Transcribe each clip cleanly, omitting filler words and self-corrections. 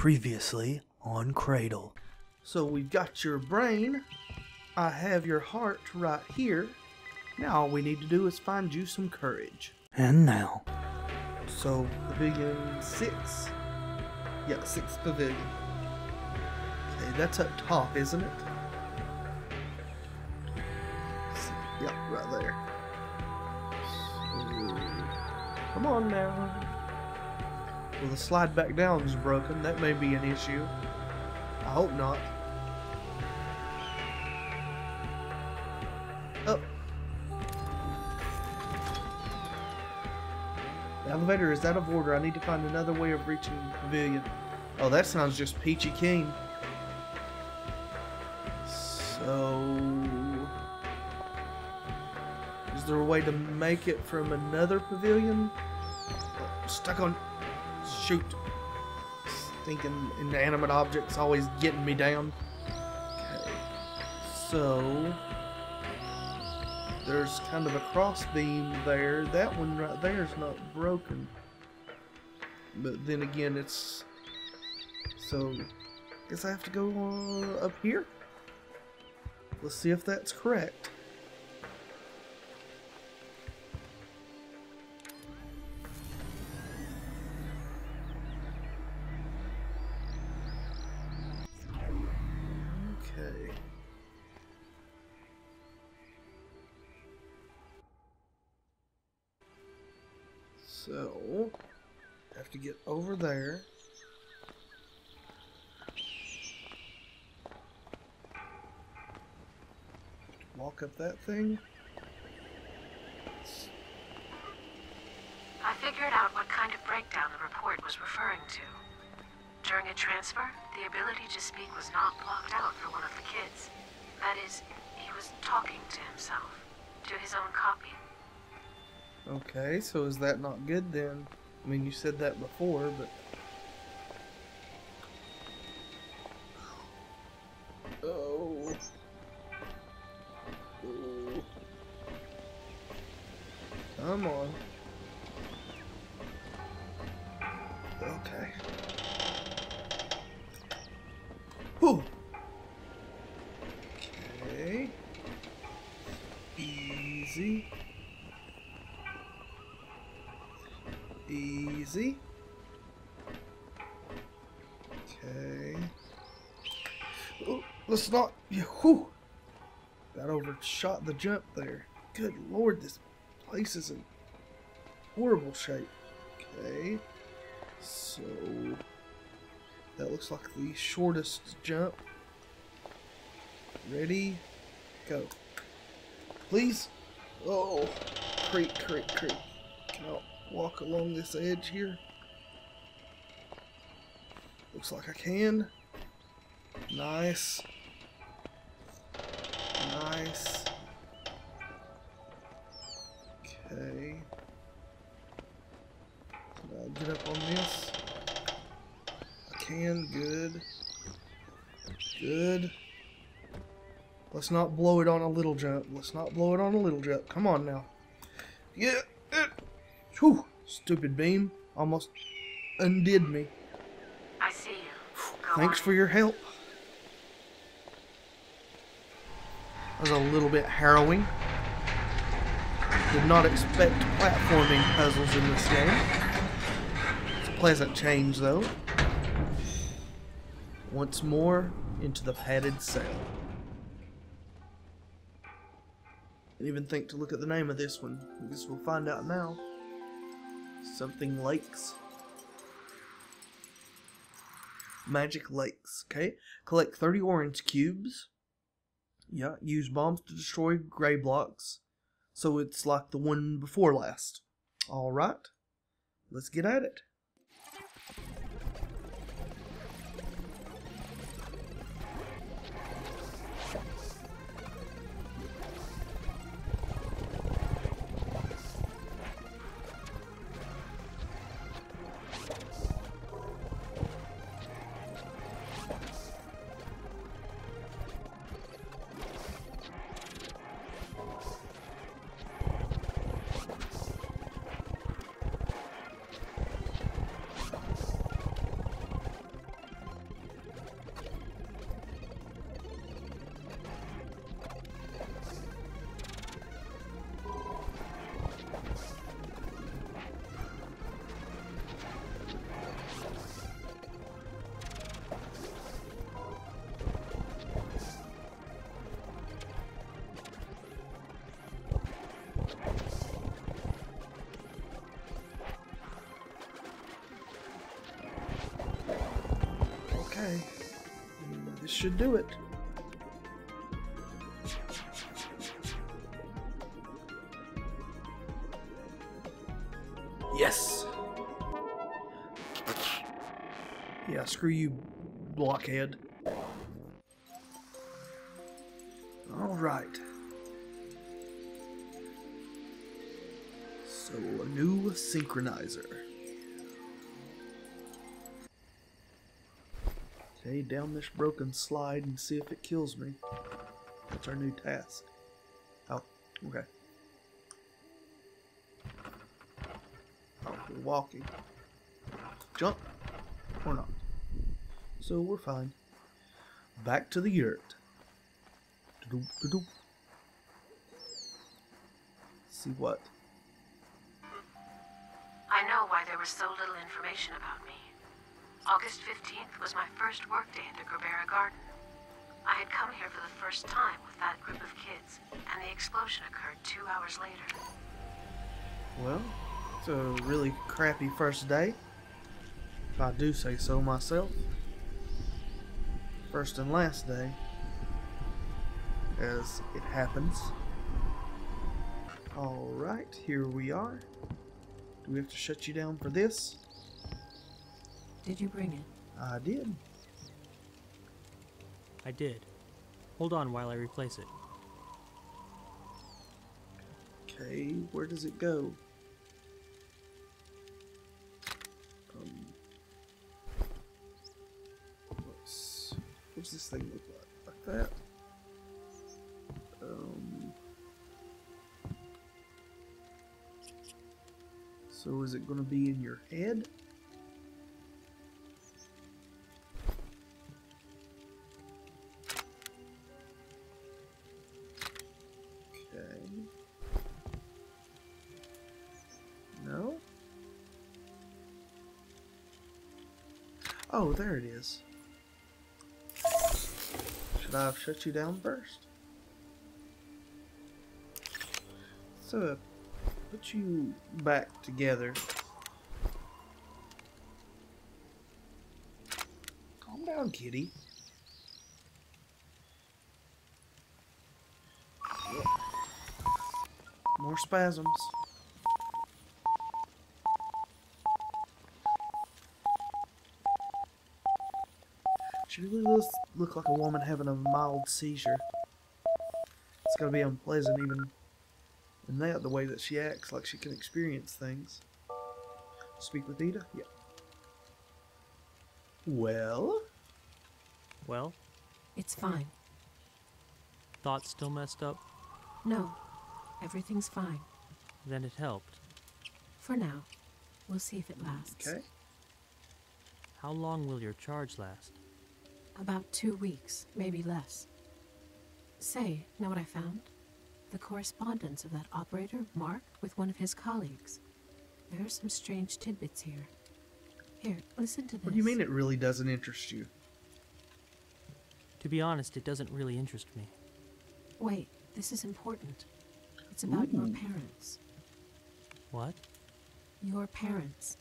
Previously on Cradle. So we've got your brain. I have your heart right here. Now all we need to do is find you some courage. And now. So, Pavilion 6. Yeah, 6th Pavilion. Okay, that's up top, isn't it? Yeah, right there. So, come on now. Well, the slide back down is broken. That may be an issue. I hope not. Oh. The elevator is out of order. I need to find another way of reaching the pavilion. Oh, that sounds just peachy keen. So... is there a way to make it from another pavilion? Oh, stuck on... shoot. Stinking inanimate objects always getting me down. Okay. So... there's kind of a cross beam there. That one right there is not broken. But then again, it's... so... I guess I have to go up here? Let's see if that's correct. Okay. So, have to get over there. Walk up that thing. I figured out what kind of breakdown the report was referring to. During a transfer, the ability to speak was not blocked out for one of the kids. That is, he was talking to himself, to his own copy. Okay, so is that not good then? I mean, you said that before, but... oh. Oh. Come on. Okay. Whew. Okay. Easy. Easy. Okay. Oh, let's not. Yeah, whew. Got overshot the jump there. Good lord, this place is in horrible shape. Okay. So that looks like the shortest jump. Ready? Go. Please. Oh, creak, creak, creak. Can I walk along this edge here? Looks like I can. Nice. Nice. Okay. Can I get up on this? I can. Good. Good. Let's not blow it on a little jump. Let's not blow it on a little jump. Come on now. Yeah. Whew. Stupid beam. Almost undid me. I see you. Go Thanks on. for your help. That was a little bit harrowing. Did not expect platforming puzzles in this game. It's a pleasant change though. Once more into the padded cell. Didn't even think to look at the name of this one. I guess we'll find out now. Something lakes. Magic lakes. Okay. Collect 30 orange cubes. Yeah. Use bombs to destroy gray blocks. So it's like the one before last. Alright. Let's get at it. Okay. This should do it. Yes! Yeah, screw you, blockhead. Alright. So, a new synchronizer. Okay, down this broken slide and see if it kills me. That's our new task. Oh, okay. Oh, we're walking. Jump! Or not. So we're fine. Back to the yurt. See what? I know why there was so little information about me. August 15th was my first workday at the Gerbera Garden. I had come here for the first time with that group of kids, and the explosion occurred 2 hours later. Well, it's a really crappy first day, if I do say so myself. First and last day, as it happens. Alright, here we are. Do we have to shut you down for this? Did you bring it? I did. I did. Hold on while I replace it. Okay, where does it go? What's this thing look like? Like that? So is it going to be in your head? Okay. No? Oh, there it is. Should I have shut you down first? So, put you back together. Calm down, kitty. Yep. More spasms. She really does look like a woman having a mild seizure. It's gotta be unpleasant even in that, the way that she acts like she can experience things. Speak with Ida? Yeah. Well? Well, It's fine. thoughts still messed up? No, everything's fine. Then it helped. For now. We'll see if it lasts. Okay. How long will your charge last? About 2 weeks, maybe less. Say, know what I found? The correspondence of that operator, Mark, with one of his colleagues. There are some strange tidbits here. Here, listen to this. What do you mean it really doesn't interest you? To be honest, it doesn't really interest me. Wait, this is important. It's about your Ooh. parents. What? Your parents.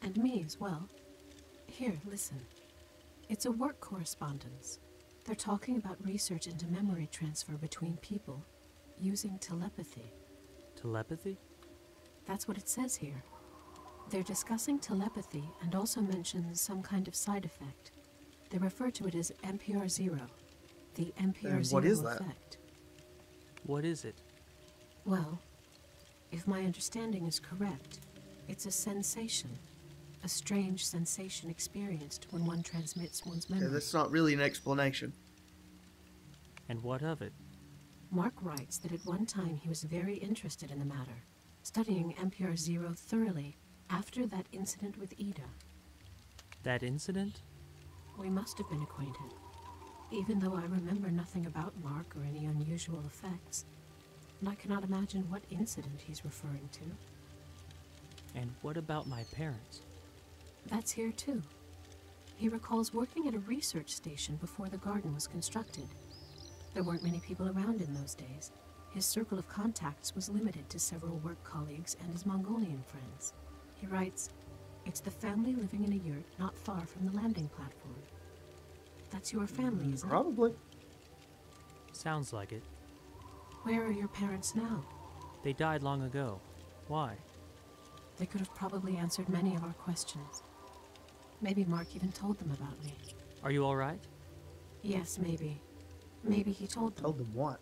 And me as well. Here, listen. It's a work correspondence. They're talking about research into memory transfer between people, using telepathy. Telepathy? That's what it says here. They're discussing telepathy and also mention some kind of side effect. They refer to it as MPR0, the MPR0 what is that? effect. What is it? Well, if my understanding is correct, it's a sensation. A strange sensation experienced when one transmits one's memory. Okay, that's not really an explanation. And what of it? Mark writes that at one time he was very interested in the matter, studying MPR0 thoroughly after that incident with Ida. That incident? We must have been acquainted, even though I remember nothing about Mark or any unusual effects, and I cannot imagine what incident he's referring to. And what about my parents? That's here too. He recalls working at a research station before the garden was constructed. There weren't many people around in those days. His circle of contacts was limited to several work colleagues and his Mongolian friends. He writes, "It's the family living in a yurt not far from the landing platform. That's your family, isn't it? Probably. Sounds like it. Where are your parents now? They died long ago. Why? They could have probably answered many of our questions. Maybe Mark even told them about me. Are you all right? Yes, maybe. Maybe he told them. Told them what?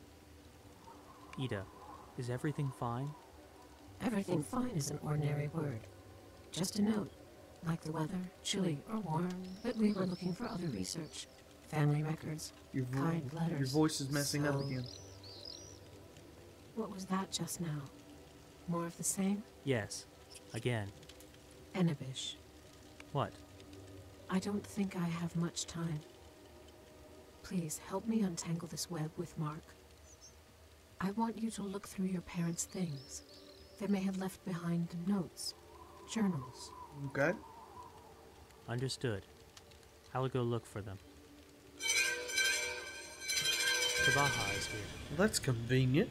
Ida, is everything fine? Everything fine is an ordinary word. Just a note. Like the weather, chilly or warm, but we were looking for other research. Family records, kind letters. Your voice is messing up So- again. What was that just now? More of the same? Yes. Again. Enebish. What? I don't think I have much time. Please help me untangle this web with Mark. I want you to look through your parents' things. They may have left behind notes, journals. Okay. Understood. I'll go look for them. Tevaron is here. Well, that's convenient.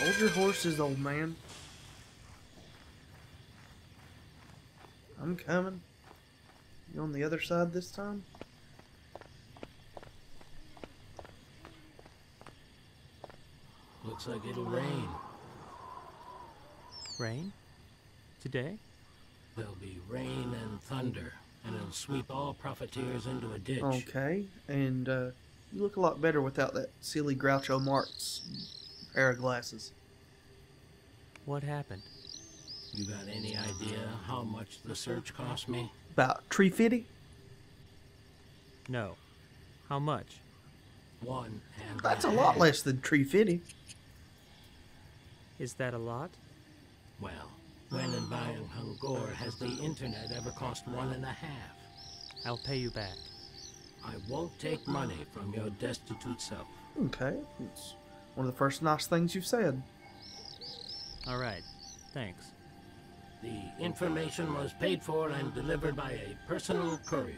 Hold your horses, old man. I'm coming. You on the other side this time? Looks like it'll rain. Rain? Today? There'll be rain and thunder, and it'll sweep all profiteers into a ditch. Okay, and you look a lot better without that silly Groucho Marx pair of glasses. What happened? You got any idea how much the search cost me? About $350? No. How much? One and That's a lot less than $350. Is that a lot? Well, when and buying Hungor has the internet ever cost 1.5? I'll pay you back. I won't take money from your destitute self. Okay, it's one of the first nice things you've said. All right. Thanks. The information was paid for and delivered by a personal courier.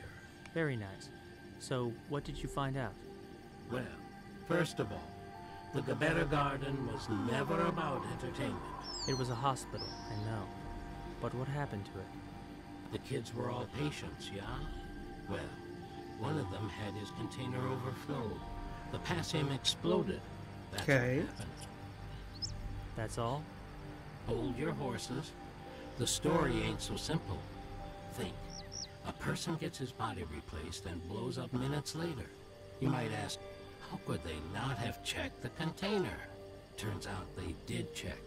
Very nice. So, what did you find out? Well, first of all, the Gabera Garden was never about entertainment. It was a hospital, I know. But what happened to it? The kids were all patients, yeah? Well, one of them had his container overflow. The potassium exploded. That's Okay. what happened. That's all? Hold your horses. The story ain't so simple. Think. A person gets his body replaced and blows up minutes later. You might ask, how could they not have checked the container? Turns out they did check,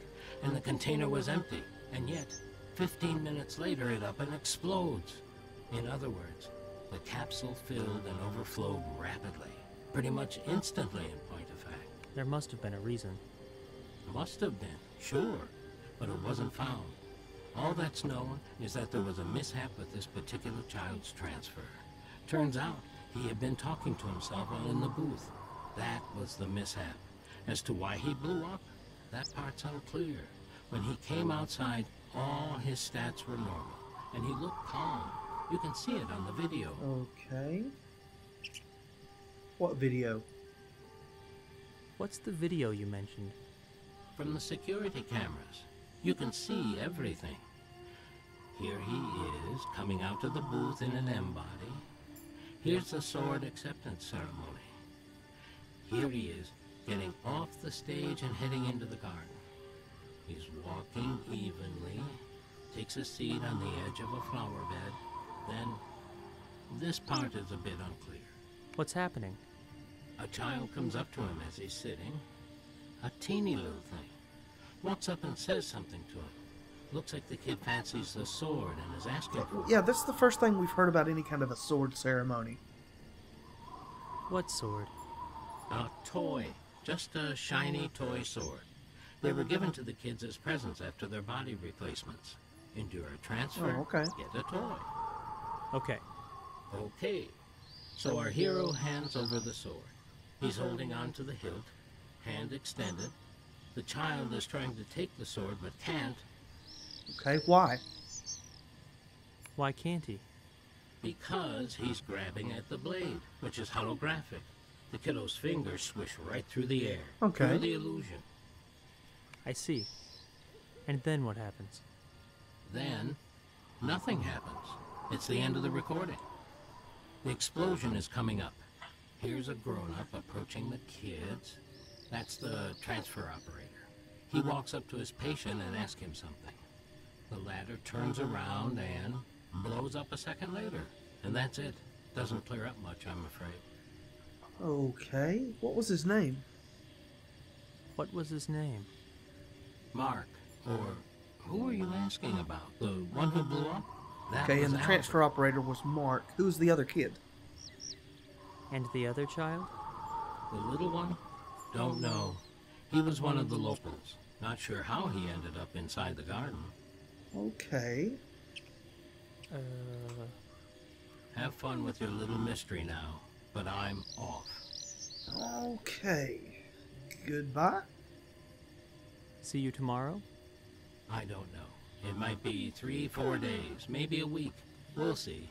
and the container was empty. And yet, 15 minutes later, it up and explodes. In other words, the capsule filled and overflowed rapidly. Pretty much instantly, in point of fact. There must have been a reason. Must have been, sure, but it wasn't found. All that's known is that there was a mishap with this particular child's transfer. Turns out he had been talking to himself while in the booth. That was the mishap. As to why he blew up, that part's unclear. When he came outside, all his stats were normal, and he looked calm. You can see it on the video. Okay. What video? What's the video you mentioned? From the security cameras, you can see everything. Here he is, coming out of the booth in an M-body. Here's the sword acceptance ceremony. Here he is, getting off the stage and heading into the garden. He's walking evenly, takes a seat on the edge of a flower bed. Then, this part is a bit unclear. What's happening? A child comes up to him as he's sitting. A teeny little thing. Walks up and says something to him. Looks like the kid fancies the sword and is asking for it. Yeah, that's the first thing we've heard about any kind of a sword ceremony. What sword? A toy. Just a shiny toy sword. They were given to the kids as presents after their body replacements. Endure a transfer, Oh, okay. get a toy. Okay. Okay. So our hero hands over the sword. He's holding on to the hilt, hand extended. The child is trying to take the sword but can't Okay, why? Why can't he? because he's grabbing at the blade, which is holographic. The kiddo's fingers swish right through the air. Okay. Through the illusion. I see. And then what happens? Then, nothing happens. It's the end of the recording. The explosion is coming up. Here's a grown-up approaching the kids. That's the transfer operator. He walks up to his patient and asks him something. The latter turns around and blows up a second later. And that's it. Doesn't clear up much, I'm afraid. Okay. What was his name? What was his name? Mark. Or who are you asking about? The one who blew up? That Okay, was and the Albert. transfer operator was Mark. Who was the other kid? And the other child? The little one? Don't know. He was one of the locals. Not sure how he ended up inside the garden. Okay. Have fun with your little mystery now, but I'm off. Okay. Goodbye. See you tomorrow? I don't know. It might be 3-4 days, maybe a week. We'll see.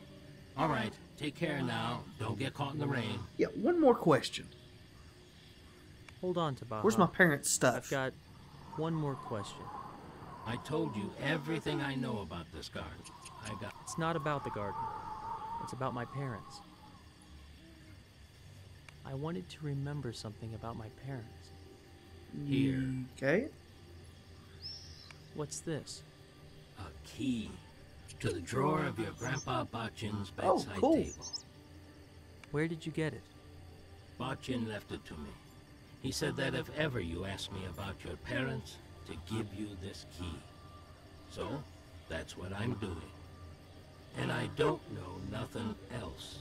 All right, take care now. Don't get caught in the rain. Yeah, one more question. Hold on, Tevaron. Where's my parents' stuff? I've got one more question. I told you everything I know about this garden. It's not about the garden. It's about my parents. I wanted to remember something about my parents. Here. Okay. What's this? A key to the drawer of your Grandpa Botchin's Oh, bedside cool. table. Where did you get it? Botchin left it to me. He said that if ever you ask me about your parents, to give you this key. So, that's what I'm doing. And I don't know nothing else.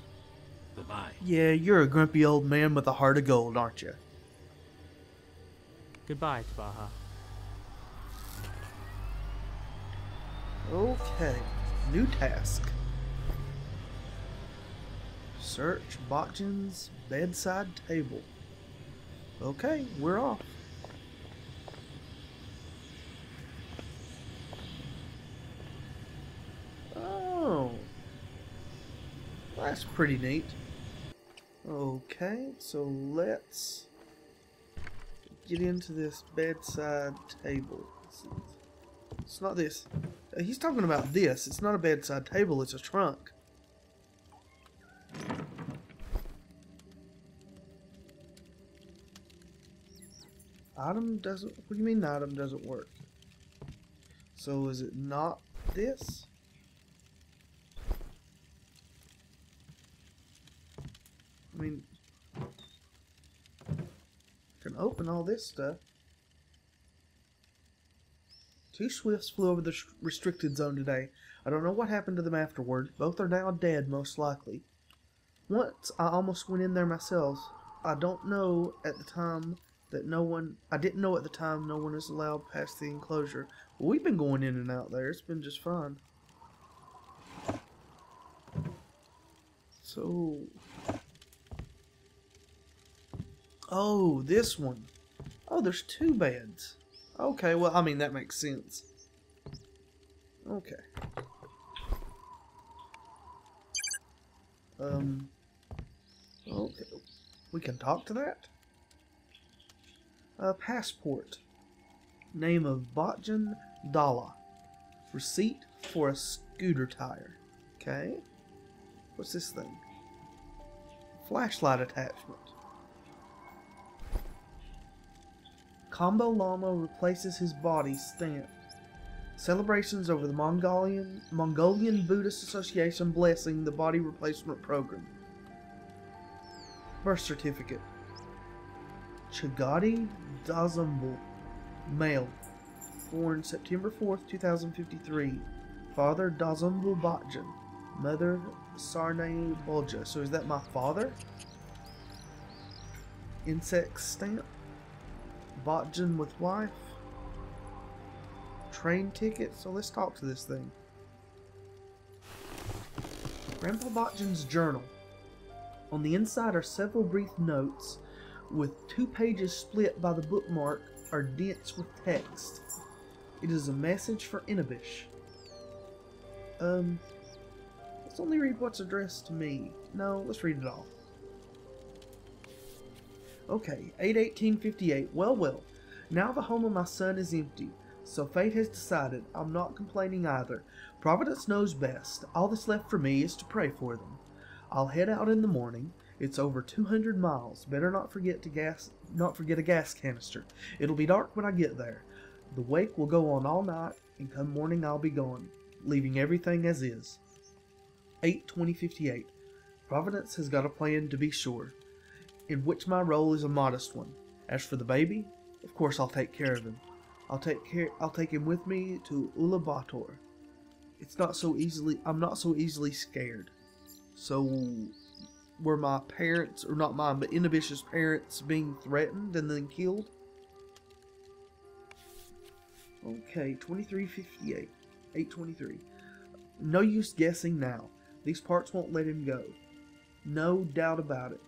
Goodbye. Yeah, you're a grumpy old man with a heart of gold, aren't you? Goodbye, Tevaron. Okay. New task. Search Botchin's bedside table. Okay, we're off. Oh. That's pretty neat. Okay, so let's get into this bedside table. It's not this. He's talking about this. It's not a bedside table, it's a trunk. Item doesn't... What do you mean the item doesn't work? So is it not this? I mean... I can open all this stuff. Two swifts flew over the restricted zone today. I don't know what happened to them afterward. Both are now dead, most likely. Once I almost went in there myself. I don't know at the time that no one... I didn't know at the time no one is allowed past the enclosure. Well, we've been going in and out there. It's been just fine. So... Oh, this one. Oh, there's two beds. Okay, well, I mean, that makes sense. Okay. Okay. We can talk to that? Passport. Name of Botchin Dala. Receipt for a scooter tire. Okay. What's this thing? Flashlight attachment. Combo Llama replaces his body stamp. Celebrations over the Mongolian Buddhist Association blessing the body replacement program. Birth certificate. Chagati Dazumbul, male, born September 4th, 2053. Father Dazumbul Botchin, mother Sarnay Bolja. So is that my father? Insect stamp. Botchin with wife. Train ticket. So let's talk to this thing. Grandpa Botchin's journal. On the inside are several brief notes with 2 pages split by the bookmark are dense with text. It is a message for Inabish. Let's only read what's addressed to me. No, let's read it all. Okay, 8/18/58. Well. Now the home of my son is empty, so fate has decided. I'm not complaining either. Providence knows best. All that's left for me is to pray for them. I'll head out in the morning. It's over 200 miles. Better not forget a gas canister. It'll be dark when I get there. The wake will go on all night, and come morning I'll be gone, leaving everything as is. 8/20/58. Providence has got a plan, to be sure, in which my role is a modest one. As for the baby, of course I'll take care of him. I'll take him with me to Ulaanbaatar. I'm not so easily scared. So, were my parents, or not mine, but Inhibish's parents being threatened and then killed? Okay, 23/58. 8/23. No use guessing now. These parts won't let him go. No doubt about it.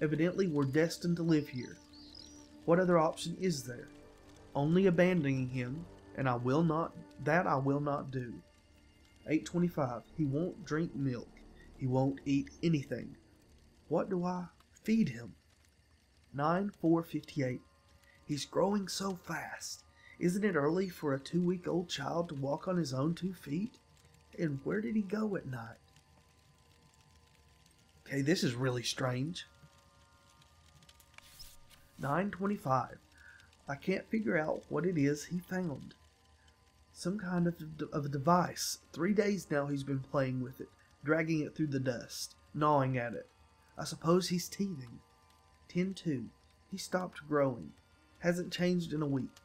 Evidently we're destined to live here. What other option is there? Only abandoning him, and I will not do. 8/25. He won't drink milk. He won't eat anything. What do I feed him? 9/4/58. He's growing so fast. Isn't it early for a 2-week-old child to walk on his own 2 feet? And where did he go at night? Okay, this is really strange. 9/25. I can't figure out what it is he found. Some kind of a device. 3 days now he's been playing with it, dragging it through the dust, gnawing at it. I suppose he's teething. 10/2. He stopped growing. Hasn't changed in a week.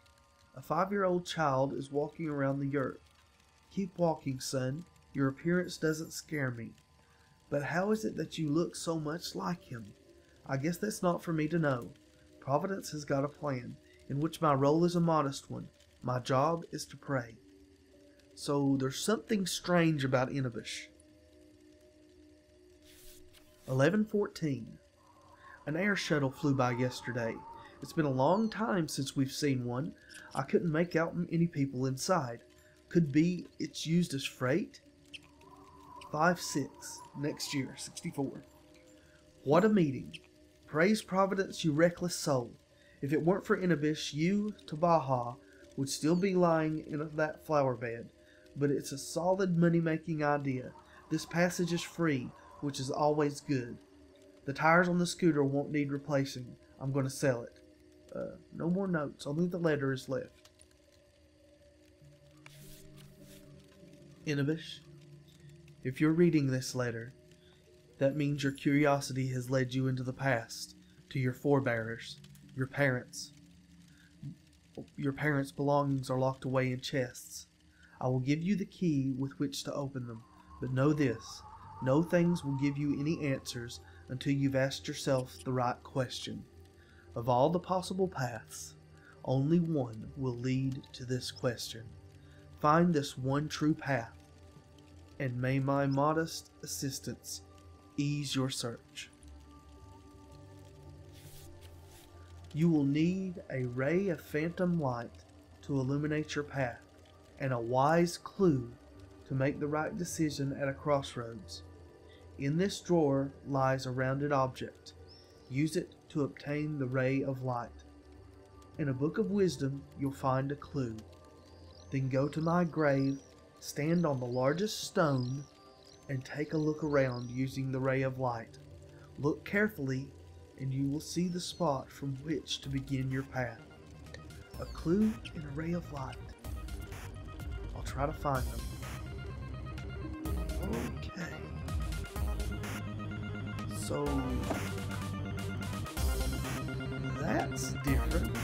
A 5-year-old child is walking around the yurt. Keep walking, son. Your appearance doesn't scare me. But how is it that you look so much like him? I guess that's not for me to know. Providence has got a plan, in which my role is a modest one. My job is to pray. So there's something strange about Inhibish. 11/14. An air shuttle flew by yesterday. It's been a long time since we've seen one. I couldn't make out any people inside. Could be it's used as freight? 5/6. Next year, 64. What a meeting. Praise Providence, you reckless soul. If it weren't for Inhibish, you, Tabaha, would still be lying in that flower bed. But it's a solid money-making idea. This passage is free, which is always good. The tires on the scooter won't need replacing. I'm going to sell it. No more notes. Only the letter is left. Inhibish, if you're reading this letter, that means your curiosity has led you into the past, to your forebears, your parents. Your parents' belongings are locked away in chests. I will give you the key with which to open them, but know this, no things will give you any answers until you've asked yourself the right question. Of all the possible paths, only one will lead to this question. Find this one true path, and may my modest assistance ease your search. You will need a ray of phantom light to illuminate your path, and a wise clue to make the right decision at a crossroads. In this drawer lies a rounded object. Use it to obtain the ray of light. In a book of wisdom you'll find a clue. Then go to my grave, stand on the largest stone, and take a look around using the ray of light. Look carefully, and you will see the spot from which to begin your path. A clue and a ray of light. I'll try to find them. Okay. So that's different.